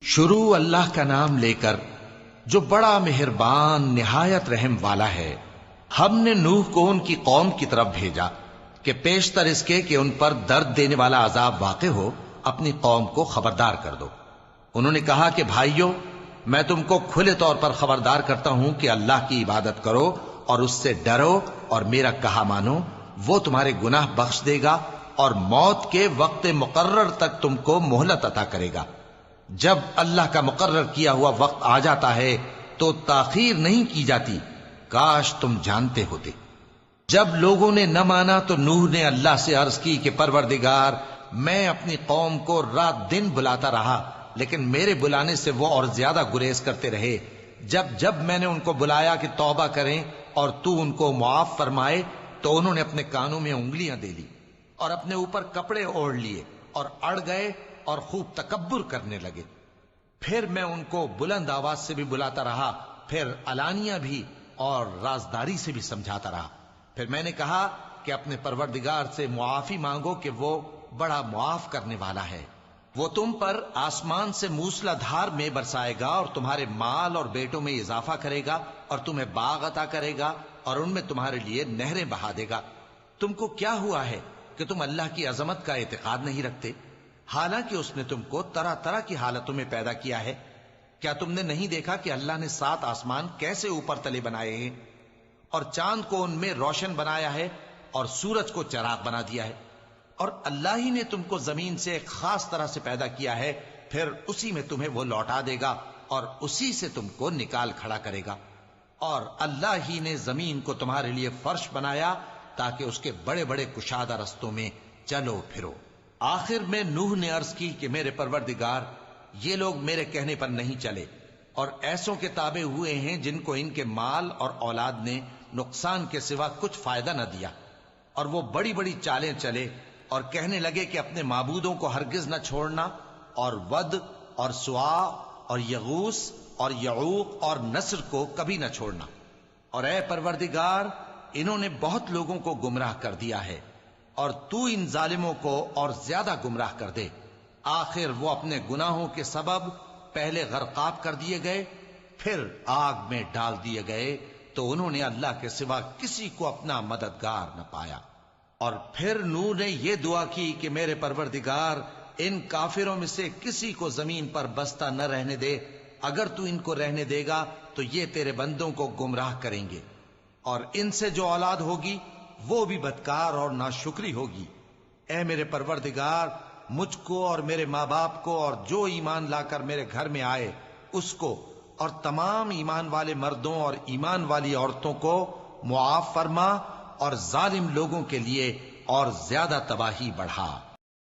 شروع اللہ کا نام لے کر جو بڑا مہربان نہایت رحم والا ہے۔ ہم نے نوح کو ان کی قوم کی طرف بھیجا کہ پیشتر اس کے کہ ان پر درد دینے والا عذاب واقع ہو اپنی قوم کو خبردار کر دو۔ انہوں نے کہا کہ بھائیو، میں تم کو کھلے طور پر خبردار کرتا ہوں کہ اللہ کی عبادت کرو اور اس سے ڈرو اور میرا کہا مانو، وہ تمہارے گناہ بخش دے گا اور موت کے وقت مقرر تک تم کو مہلت عطا کرے گا۔ جب اللہ کا مقرر کیا ہوا وقت آ جاتا ہے تو تاخیر نہیں کی جاتی، کاش تم جانتے ہوتے۔ جب لوگوں نے نہ مانا تو نوح نے اللہ سے عرض کی کہ پروردگار، میں اپنی قوم کو رات دن بلاتا رہا لیکن میرے بلانے سے وہ اور زیادہ گریز کرتے رہے۔ جب میں نے ان کو بلایا کہ توبہ کریں اور تو ان کو معاف فرمائے تو انہوں نے اپنے کانوں میں انگلیاں دے لی اور اپنے اوپر کپڑے اوڑھ لیے اور اڑ گئے اور خوب تکبر کرنے لگے۔ پھر میں ان کو بلند آواز سے بھی بلاتا رہا، پھر علانیہ بھی اور رازداری سے بھی سمجھاتا رہا۔ پھر میں نے کہا کہ اپنے پروردگار سے معافی مانگو کہ وہ بڑا معاف کرنے والا ہے، وہ تم پر آسمان سے موسلا دھار میں برسائے گا اور تمہارے مال اور بیٹوں میں اضافہ کرے گا اور تمہیں باغ عطا کرے گا اور ان میں تمہارے لیے نہریں بہا دے گا۔ تم کو کیا ہوا ہے کہ تم اللہ کی عظمت کا اعتقاد نہیں رکھتے، حالانکہ اس نے تم کو طرح طرح کی حالتوں میں پیدا کیا ہے؟ کیا تم نے نہیں دیکھا کہ اللہ نے 7 آسمان کیسے اوپر تلے بنائے ہیں اور چاند کو ان میں روشن بنایا ہے اور سورج کو چراغ بنا دیا ہے؟ اور اللہ ہی نے تم کو زمین سے ایک خاص طرح سے پیدا کیا ہے، پھر اسی میں تمہیں وہ لوٹا دے گا اور اسی سے تم کو نکال کھڑا کرے گا۔ اور اللہ ہی نے زمین کو تمہارے لیے فرش بنایا تاکہ اس کے بڑے بڑے کشادہ رستوں میں چلو پھرو۔ آخر میں نوح نے عرض کی کہ میرے پروردگار، یہ لوگ میرے کہنے پر نہیں چلے اور ایسوں کے تابع ہوئے ہیں جن کو ان کے مال اور اولاد نے نقصان کے سوا کچھ فائدہ نہ دیا، اور وہ بڑی بڑی چالیں چلے اور کہنے لگے کہ اپنے معبودوں کو ہرگز نہ چھوڑنا، اور ود اور سوا اور یغوث اور یعوق اور نصر کو کبھی نہ چھوڑنا۔ اور اے پروردگار، انہوں نے بہت لوگوں کو گمراہ کر دیا ہے اور تو ان ظالموں کو اور زیادہ گمراہ کر دے۔ آخر وہ اپنے گناہوں کے سبب پہلے غرقاب کر دیے گئے، پھر آگ میں ڈال دیے گئے، تو انہوں نے اللہ کے سوا کسی کو اپنا مددگار نہ پایا۔ اور پھر نوح نے یہ دعا کی کہ میرے پروردگار، ان کافروں میں سے کسی کو زمین پر بستہ نہ رہنے دے، اگر تو ان کو رہنے دے گا تو یہ تیرے بندوں کو گمراہ کریں گے، اور ان سے جو اولاد ہوگی وہ بھی بدکار اور ناشکری ہوگی۔ اے میرے پروردگار، مجھ کو اور میرے ماں باپ کو اور جو ایمان لا کر میرے گھر میں آئے اس کو اور تمام ایمان والے مردوں اور ایمان والی عورتوں کو معاف فرما اور ظالم لوگوں کے لیے اور زیادہ تباہی بڑھا۔